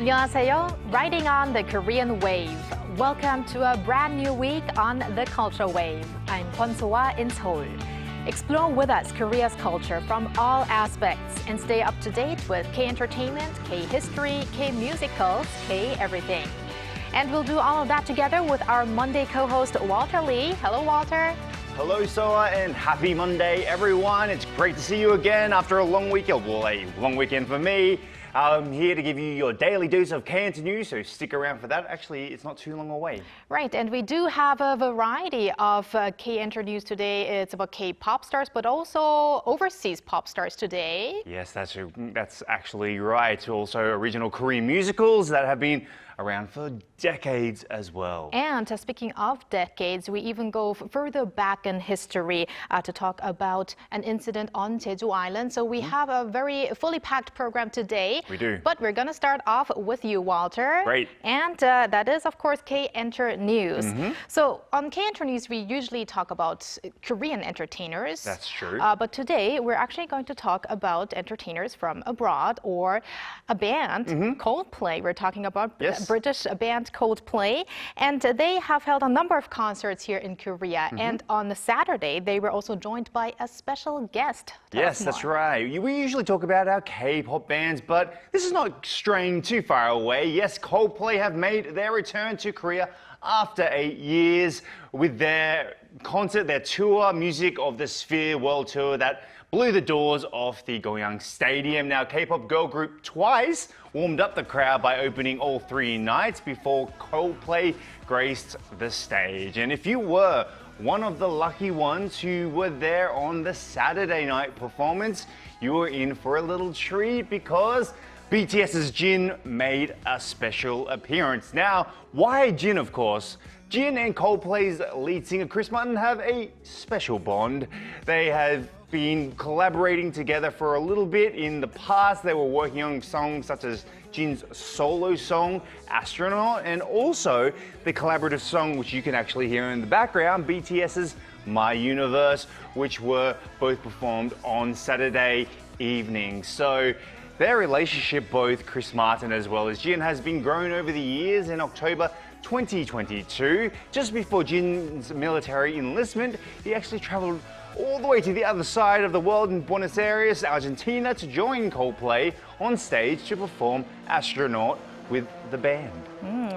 안녕하세요. Riding on the Korean wave. Welcome to a brand new week on the Culture Wave. I'm Kwon So-ah in Seoul. Explore with us Korea's culture from all aspects and stay up to date with K-entertainment, K-history, K-musicals, K-everything. And we'll do all of that together with our Monday co-host, Walter Lee. Hello, Walter. Hello, Soa, and happy Monday, everyone. It's great to see you again after a long weekend. Well, a long weekend for me. I'm here to give you your daily dose of K-Enter news, so stick around for that. Actually, it's not too long away. Right, and we do have a variety of K-Enter news today. It's about K-pop stars, but also overseas pop stars today. Yes, that's actually right. Also, original Korean musicals that have been around for decades as well. And speaking of decades, we even go further back in history to talk about an incident on Jeju Island. So we have a very fully packed program today. We do. But we're going to start off with you, Walter. Great. And that is, of course, K-Enter News. So on K-Enter News, we usually talk about Korean entertainers. That's true. But today, we're actually going to talk about entertainers from abroad or a band, Coldplay. We're talking about British band Coldplay, and they have held a number of concerts here in Korea. And on Saturday, they were also joined by a special guest. Yes, that's right. We usually talk about our K-pop bands, but this is not straying too far away. Yes, Coldplay have made their return to Korea after 8 years with their concert, their tour, Music of the Sphere World Tour that blew the doors off the Goyang Stadium. Now, K-pop girl group Twice warmed up the crowd by opening all 3 nights before Coldplay graced the stage. And if you were one of the lucky ones who were there on the Saturday night performance, you were in for a little treat because BTS's Jin made a special appearance. Now, why Jin, of course? Jin and Coldplay's lead singer Chris Martin have a special bond. They have been collaborating together for a little bit in the past. They were working on songs such as Jin's solo song, Astronaut, and also the collaborative song, which you can actually hear in the background, BTS's My Universe, which were both performed on Saturday evening. So their relationship, both Chris Martin as well as Jin, has been grown over the years. In October 2022, just before Jin's military enlistment, he actually traveled all the way to the other side of the world in Buenos Aires, Argentina, to join Coldplay on stage to perform Astronaut with the band.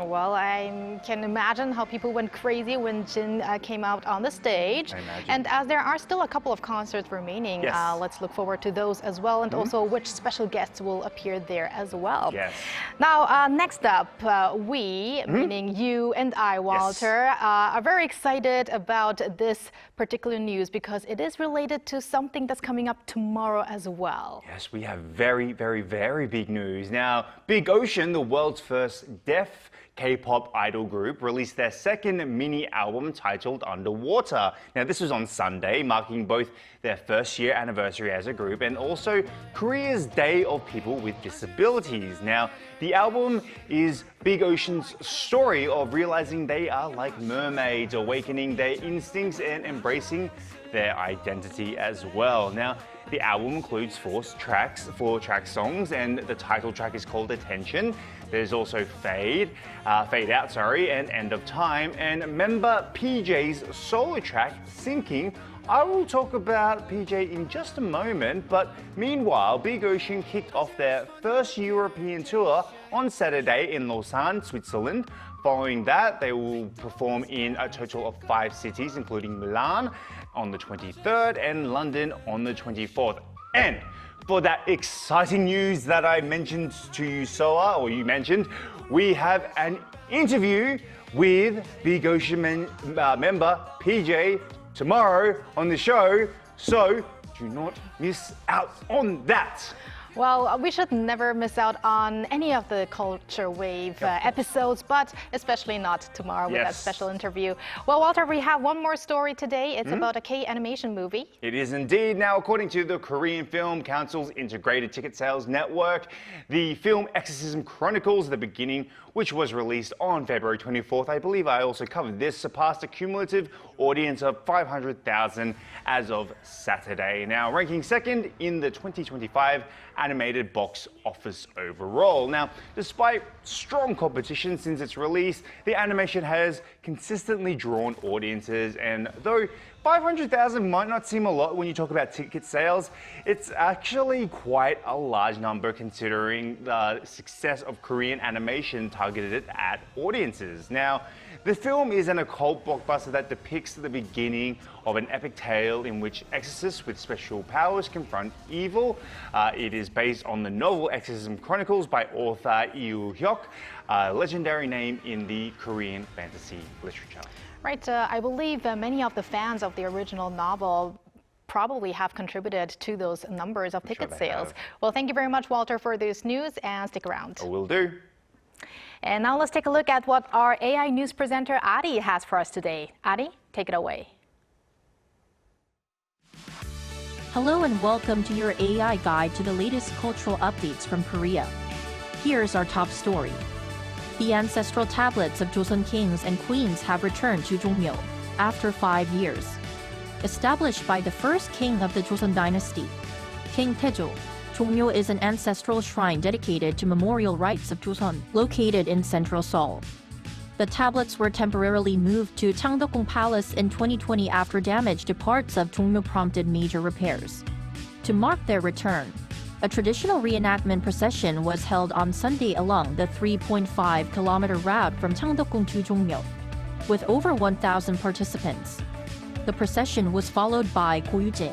Well, I can imagine how people went crazy when Jin came out on the stage. I imagine. And as there are still a couple of concerts remaining, let's look forward to those as well, and also which special guests will appear there as well. Yes. Now, next up, we, meaning you and I, Walter, are very excited about this particular news because it is related to something that's coming up tomorrow as well. Yes, we have very, very, very big news. Now, Big Ocean, the world's first deaf K-pop idol group, released their second mini album titled Underwater. Now, this was on Sunday, marking both their first-year anniversary as a group and also Korea's Day of People with Disabilities. Now, the album is Big Ocean's story of realizing they are like mermaids, awakening their instincts and embracing their identity as well. Now, the album includes 4 track songs, and the title track is called Attention. There's also Fade Out, and End of Time, and member PJ's solo track, Sinking. I will talk about PJ in just a moment, but meanwhile, Big Ocean kicked off their first European tour on Saturday in Lausanne, Switzerland. Following that, they will perform in a total of 5 cities, including Milan on the 23rd and London on the 24th. And for that exciting news that I mentioned to you, Soa, or you mentioned, we have an interview with Big Ocean member PJ tomorrow on the show, so do not miss out on that. Well, we should never miss out on any of the Culture Wave episodes, but especially not tomorrow with that special interview. Well, Walter, we have one more story today. It's about a K-animation movie. It is indeed. Now, according to the Korean Film Council's integrated ticket sales network, the film Exorcism Chronicles: The Beginning, which was released on February 24th, I believe I also covered this, surpassed a cumulative audience of 500,000 as of Saturday. Now, ranking second in the 2025 animated box office overall. Now, despite strong competition since its release, the animation has consistently drawn audiences, and though 500,000 might not seem a lot when you talk about ticket sales, it's actually quite a large number considering the success of Korean animation targeted at audiences. Now, the film is an occult blockbuster that depicts the beginning of an epic tale in which exorcists with special powers confront evil. It is based on the novel Exorcism Chronicles by author Yoo Hyuk, a legendary name in the Korean fantasy literature. Right, I believe many of the fans of the original novel probably have contributed to those numbers of ticket sales. Have. Well, thank you very much, Walter, for this news, and stick around. Will do. And now let's take a look at what our AI news presenter Ari has for us today. Ari, take it away. Hello and welcome to your AI guide to the latest cultural updates from Korea. Here's our top story. The ancestral tablets of Joseon kings and queens have returned to Jongmyo after 5 years. Established by the first king of the Joseon dynasty, King Taejo, Jongmyo is an ancestral shrine dedicated to memorial rites of Joseon, located in central Seoul. The tablets were temporarily moved to Changdeokgung Palace in 2020 after damage to parts of Jongmyo prompted major repairs. To mark their return, a traditional reenactment procession was held on Sunday along the 3.5-kilometer route from Changdeokgung to Jongmyo, with over 1,000 participants. The procession was followed by Goyuje,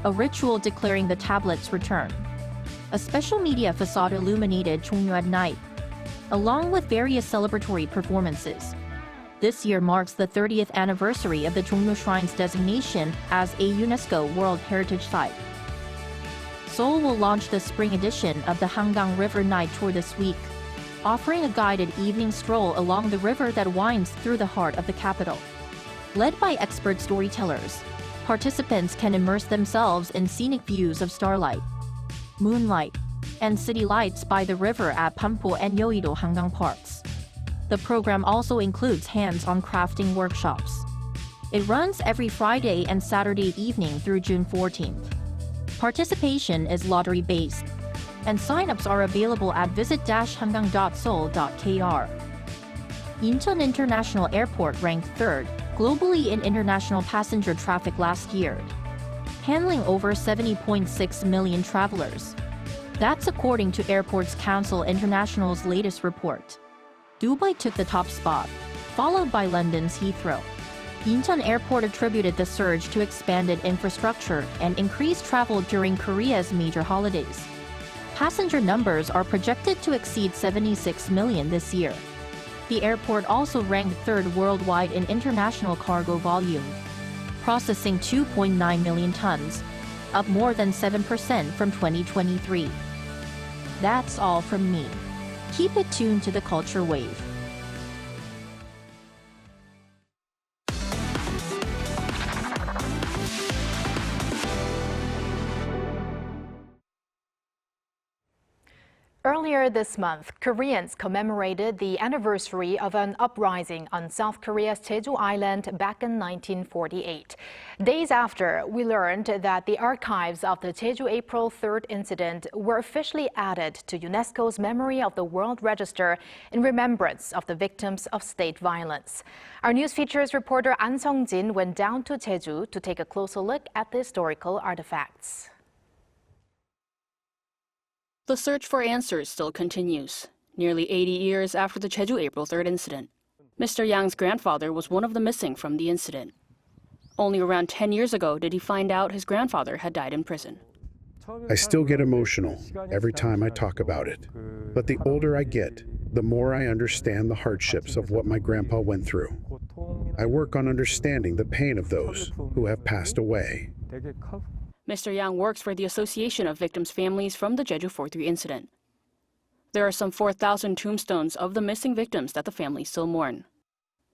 a ritual declaring the tablet's return. A special media facade illuminated Jongmyo at night, along with various celebratory performances. This year marks the 30th anniversary of the Jongmyo Shrine's designation as a UNESCO World Heritage Site. Seoul will launch the spring edition of the Hangang River Night Tour this week, offering a guided evening stroll along the river that winds through the heart of the capital. Led by expert storytellers, participants can immerse themselves in scenic views of starlight, moonlight, and city lights by the river at Pampo and Yeouido Hangang parks. The program also includes hands-on crafting workshops. It runs every Friday and Saturday evening through June 14th. Participation is lottery-based, and sign-ups are available at visit-hangang.seoul.kr. Incheon International Airport ranked 3rd globally in international passenger traffic last year, handling over 70.6 million travelers. That's according to Airports Council International's latest report. Dubai took the top spot, followed by London's Heathrow. Incheon Airport attributed the surge to expanded infrastructure and increased travel during Korea's major holidays. Passenger numbers are projected to exceed 76 million this year. The airport also ranked 3rd worldwide in international cargo volume, processing 2.9 million tons, up more than 7% from 2023. That's all from me. Keep it tuned to the Culture Wave. Earlier this month, Koreans commemorated the anniversary of an uprising on South Korea's Jeju Island back in 1948. Days after, we learned that the archives of the Jeju April 3rd incident were officially added to UNESCO's Memory of the World Register in remembrance of the victims of state violence. Our news features reporter An Sung-jin went down to Jeju to take a closer look at the historical artifacts. The search for answers still continues, nearly 80 years after the Jeju April 3rd incident. Mr. Yang's grandfather was one of the missing from the incident. Only around 10 years ago did he find out his grandfather had died in prison. I still get emotional every time I talk about it. But the older I get, the more I understand the hardships of what my grandpa went through. I work on understanding the pain of those who have passed away. Mr. Yang works for the Association of Victims' Families from the Jeju 4-3 incident. There are some 4,000 tombstones of the missing victims that the families still mourn.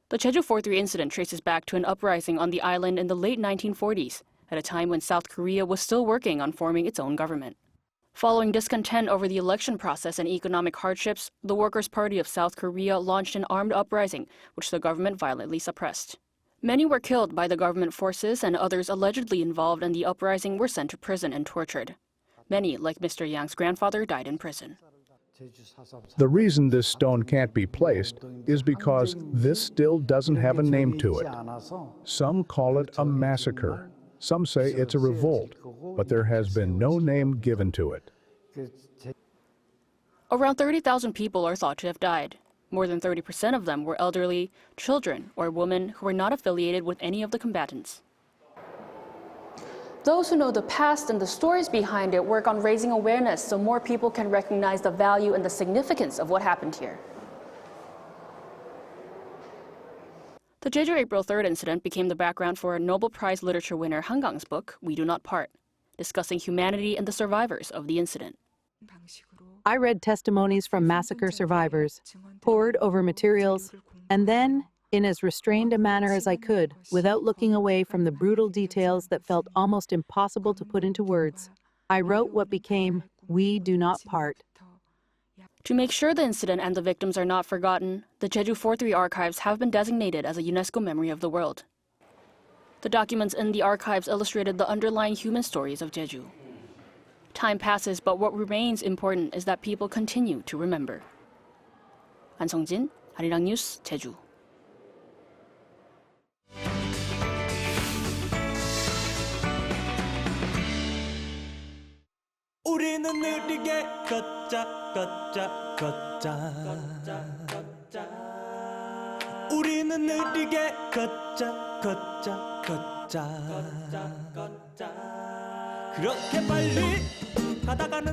The Jeju 4-3 incident traces back to an uprising on the island in the late 1940s, at a time when South Korea was still working on forming its own government. Following discontent over the election process and economic hardships, the Workers' Party of South Korea launched an armed uprising, which the government violently suppressed. Many were killed by the government forces, and others allegedly involved in the uprising were sent to prison and tortured. Many, like Mr. Yang's grandfather, died in prison. The reason this stone can't be placed is because this still doesn't have a name to it. Some call it a massacre. Some say it's a revolt, but there has been no name given to it. Around 30,000 people are thought to have died. More than 30% of them were elderly, children, or women who were not affiliated with any of the combatants. Those who know the past and the stories behind it work on raising awareness so more people can recognize the value and the significance of what happened here. The Jeju April 3rd incident became the background for Nobel Prize Literature winner Han Gang's book, We Do Not Part, discussing humanity and the survivors of the incident. I read testimonies from massacre survivors, pored over materials, and then, in as restrained a manner as I could, without looking away from the brutal details that felt almost impossible to put into words, I wrote what became We Do Not Part. To make sure the incident and the victims are not forgotten, the Jeju 4-3 archives have been designated as a UNESCO Memory of the World. The documents in the archives illustrated the underlying human stories of Jeju. Time passes, but what remains important is that people continue to remember. 안성진, Arirang News, Jeju. 우리는 느리게 걷자 걷자 걷자 우리는 느리게 걷자 걷자 걷자 그렇게 빨리 가다가는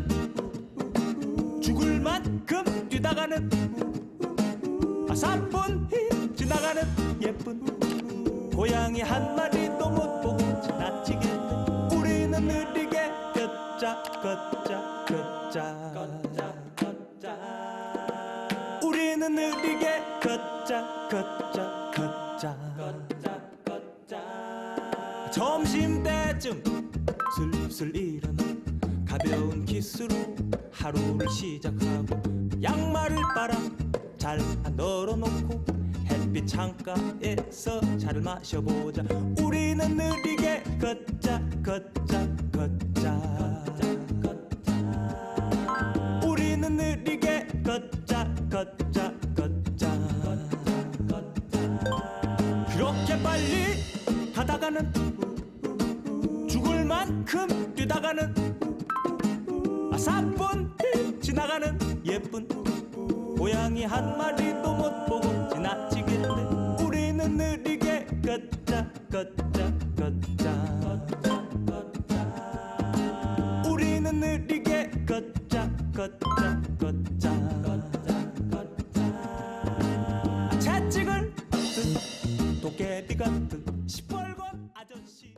죽을 만큼 뛰다가는 3분이 지나가는 예쁜 고양이 한 마리도 못 보고 지나치겠네 우리는 느리게 걷자 걷자 걷자 우리는 느리게 걷자 걷자 걷자 점심때쯤 슬슬 일어나 가벼운 기스로 하루를 시작하고 양말을 빨아 잘 널어놓고 햇빛 창가에서 차를 마셔보자 우리는 느리게 걷자 걷자 걷자 우리는 느리게 걷자 걷자 걷자 그렇게 빨리 가다가는 죽을 만큼 뛰다가는 3분 지나가는 예쁜 고양이 한 마리도 못 보고 지나치겠네 우리는 느리게 걷자 걷자 걷자 우리는 느리게 걷자 걷자 걷자 채찍을 든 도깨비 같은 시뻘건 아저씨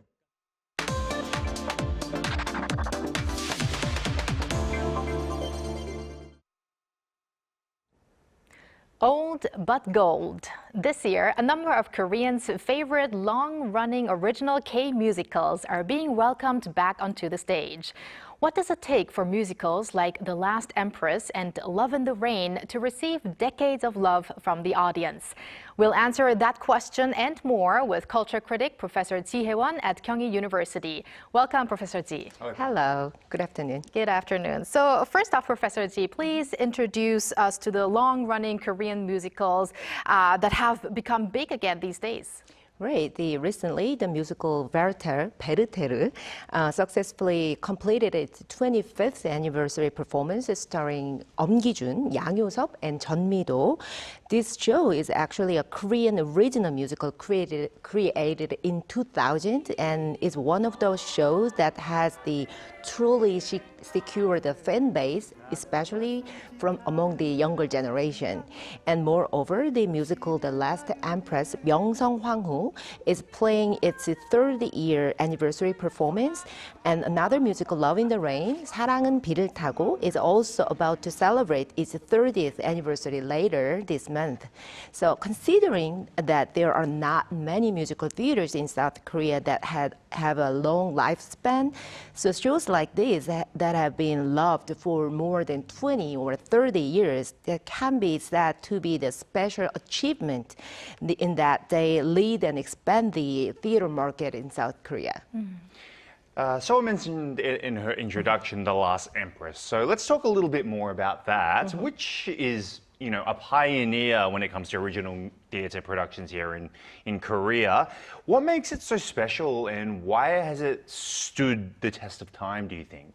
Old but gold. This year, a number of Koreans' favorite long-running original K-musicals are being welcomed back onto the stage. What does it take for musicals like The Last Empress and Love in the Rain to receive decades of love from the audience? We'll answer that question and more with culture critic Professor Ji Hae-won at Kyunghee University. Welcome, Professor Ji. Hello. Good afternoon. Good afternoon. So first off, Professor Ji, please introduce us to the long-running Korean musicals that have become big again these days. Right. Recently, the musical 베르테르 successfully completed its 25th anniversary performance starring 엄기준, 양효섭, and 전미도. This show is actually a Korean original musical created in 2000 and is one of those shows that has the truly secured the fan base, especially from among the younger generation. And moreover, the musical The Last Empress, 명성황후, is playing its third year anniversary performance. And another musical, Love in the Rain, 사랑은 비를 타고, is also about to celebrate its 30th anniversary later this month. So considering that there are not many musical theaters in South Korea that have a long lifespan, so shows like this that have been loved for more than 20 or 30 years, that can be said to be the special achievement in that they lead and expand the theater market in South Korea. Soa mentioned in her introduction The Last Empress. So let's talk a little bit more about that, which is, a pioneer when it comes to original theatre productions here in Korea. What makes it so special and why has it stood the test of time, do you think?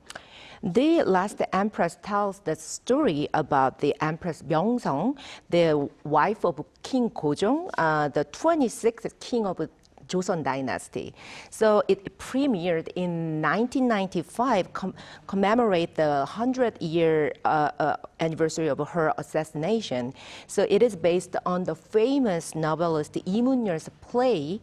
The Last Empress tells the story about the Empress Myeongseong, the wife of King Gojong, the 26th king of Joseon Dynasty. So it premiered in 1995, commemorate the 100-year anniversary of her assassination. So it is based on the famous novelist Lee Mun-yeol's play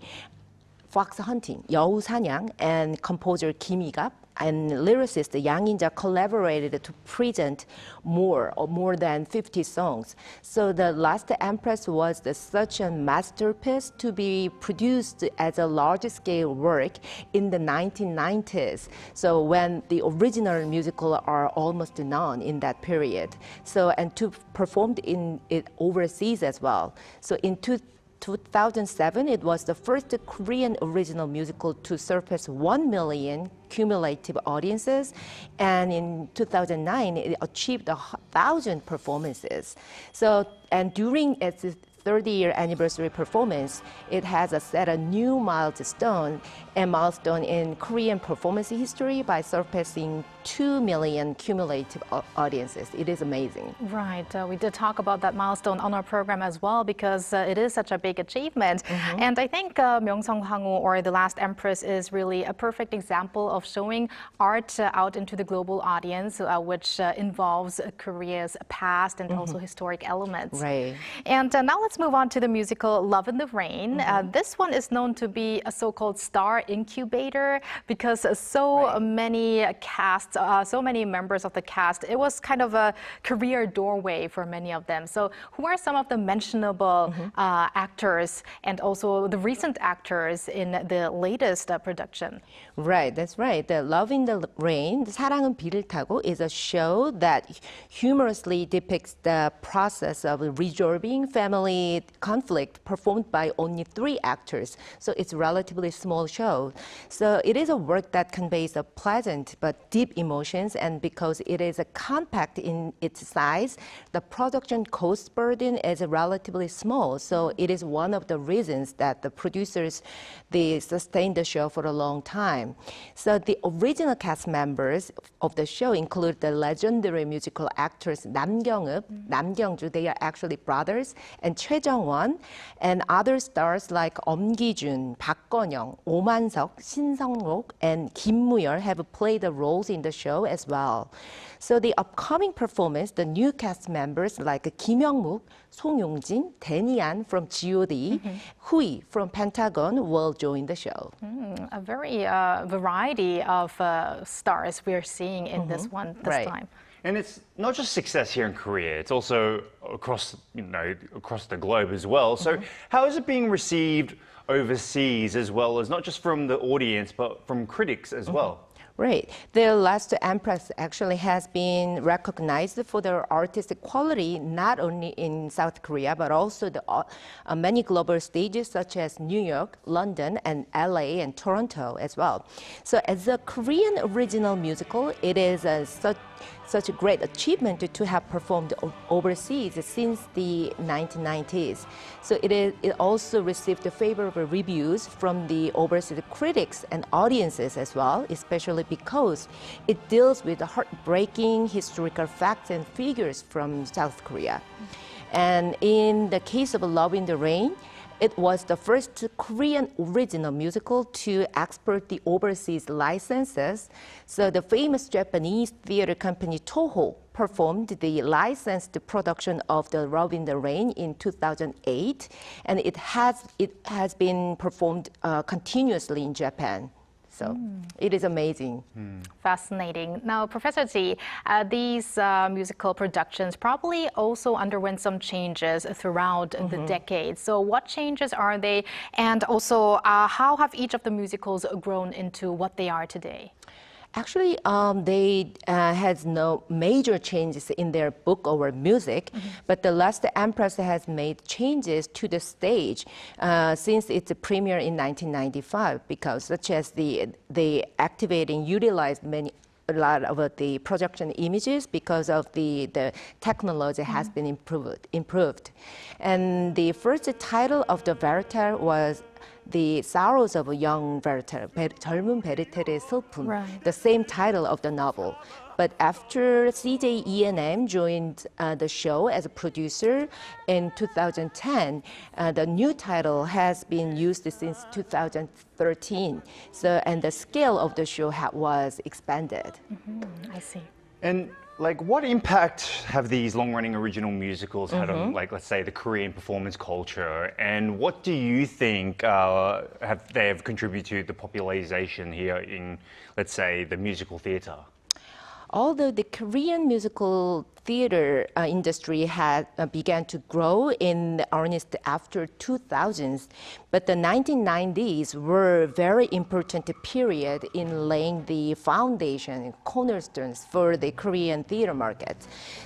Fox Hunting, 여우 사냥, and composer Kim Il-gap and lyricist Yang In-ja collaborated to present more than 50 songs. So The Last Empress was such a masterpiece to be produced as a large-scale work in the 1990s. So when the original musical are almost none in that period. So and to performed in it overseas as well. So in 2007, it was the first Korean original musical to surpass 1 million cumulative audiences, and in 2009, it achieved 1,000 performances. So, and during its 30-year anniversary performance, it has set a new milestone in Korean performance history by surpassing 2 million cumulative audiences. It is amazing. Right. We did talk about that milestone on our program as well because it is such a big achievement. And I think Myeongseong Hwangho, or The Last Empress, is really a perfect example of showing art out into the global audience, which involves Korea's past and also historic elements. Right. And now let's move on to the musical Love in the Rain. This one is known to be a so-called star incubator because so many members of the cast, it was kind of a career doorway for many of them. So who are some of the mentionable actors and also the recent actors in the latest production? Right, that's right. The Love in the Rain, 사랑은 비를 타고, is a show that humorously depicts the process of resolving family conflict performed by only 3 actors. So it's a relatively small show. So it is a work that conveys a pleasant but deep emotions, and because it is compact in its size, the production cost burden is relatively small. So it is one of the reasons that the producers, they sustained the show for a long time. So the original cast members of the show include the legendary musical actors Nam Kyung-up, Nam Kyung-ju, they are actually brothers, and Choi Jung-won, and other stars like Gi-jun, Park Gon-young, Oh Man-seok, Shin Sung-rok, and Kim Mu-yeol have played roles in the show as well. So the upcoming performance, the new cast members like Kim Young-mook, Song Yong-jin, Danny An from G.O.D, Hui from Pentagon will join the show. A very variety of stars we're seeing in this one this time. And it's not just success here in Korea, it's also across, across the globe as well. So how is it being received overseas as well as not just from the audience, but from critics as well? Right. The Last Empress actually has been recognized for their artistic quality, not only in South Korea, but also the many global stages such as New York, London, and LA and Toronto as well. So as a Korean original musical, it is such a great achievement to have performed overseas since the 1990s. So it also received favorable reviews from the overseas critics and audiences as well, especially because it deals with the heartbreaking historical facts and figures from South Korea. And in the case of Love in the Rain, it was the first Korean original musical to export the overseas licenses. So the famous Japanese theater company Toho performed the licensed production of the Love in the Rain in 2008, and it has been performed continuously in Japan. So it is amazing. Fascinating. Now, Professor Ji, these musical productions probably also underwent some changes throughout the decades. So what changes are they? And also, how have each of the musicals grown into what they are today? Actually, they has no major changes in their book or music, but the Last Empress has made changes to the stage since its premiere in 1995, because such as they activate and utilize a lot of the projection images because of the technology has been improved. And the first title of the Werther was The Sorrows of a Young Werther, 젊은 베르테르의 슬픔, the same title of the novel. But after CJ E&M joined the show as a producer in 2010, the new title has been used since 2013. So, and the scale of the show was expanded. I see. And like, what impact have these long-running original musicals had on, like, let's say, the Korean performance culture? And what do you think they have contributed to the popularization here in, let's say, the musical theater? Although the Korean musical theater industry had began to grow in earnest after 2000s, but the 1990s were a very important period in laying the foundation, cornerstones for the Korean theater market.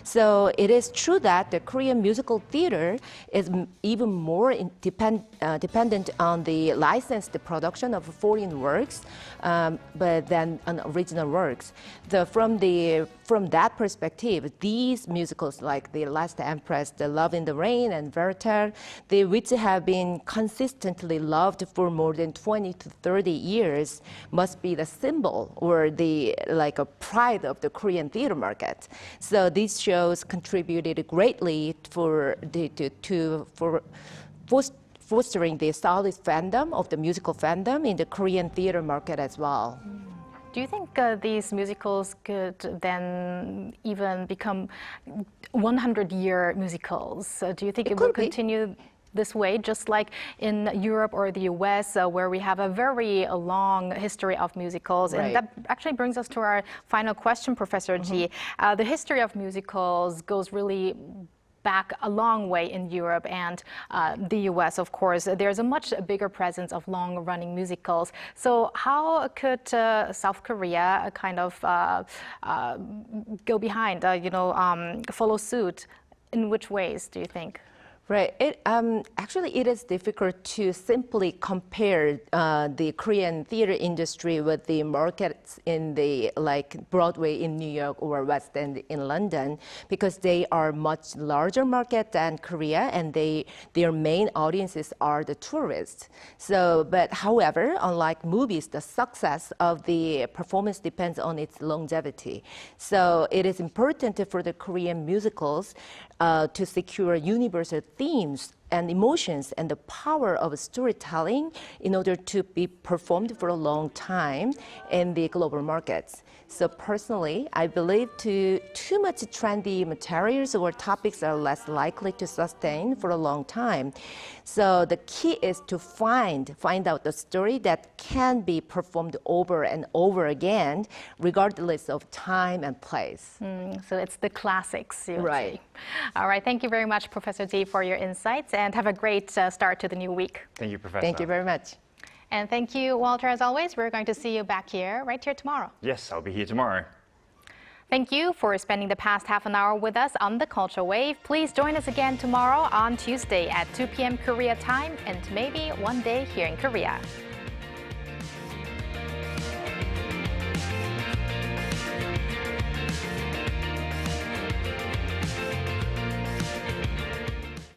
So it is true that the Korean musical theater is even more dependent on the licensed production of foreign works, but than on original works. From that perspective, these musicals like The Last Empress, The Love in the Rain, and Werther, which have been consistently loved for more than 20 to 30 years, must be the symbol or a pride of the Korean theater market. So these shows contributed greatly for fostering the solid fandom of the musical fandom in the Korean theater market as well. Do you think these musicals could then even become 100-year musicals? Do you think it will continue this way, just like in Europe or the US, where we have a very long history of musicals? Right. And that actually brings us to our final question, Professor Ji. The history of musicals goes really back a long way in Europe and the US, of course. There's a much bigger presence of long-running musicals. So how could South Korea kind of go behind, follow suit? In which ways, do you think? Right. Actually, it is difficult to simply compare the Korean theater industry with the markets in Broadway in New York or West End in London, because they are much larger market than Korea, and their main audiences are the tourists. So, but however, unlike movies, the success of the performance depends on its longevity. So it is important for the Korean musicals to secure universal themes and emotions and the power of storytelling in order to be performed for a long time in the global markets. So personally, I believe too much trendy materials or topics are less likely to sustain for a long time. So the key is to find out the story that can be performed over and over again, regardless of time and place. So it's the classics, you right? See. All right. Thank you very much, Professor Ji, for your insights, and have a great start to the new week. Thank you, Professor. Thank you very much. And thank you, Walter, as always. We're going to see you back here, right here tomorrow. Yes, I'll be here tomorrow. Thank you for spending the past half an hour with us on the Culture Wave. Please join us again tomorrow on Tuesday at 2 p.m. Korea time, and maybe one day here in Korea.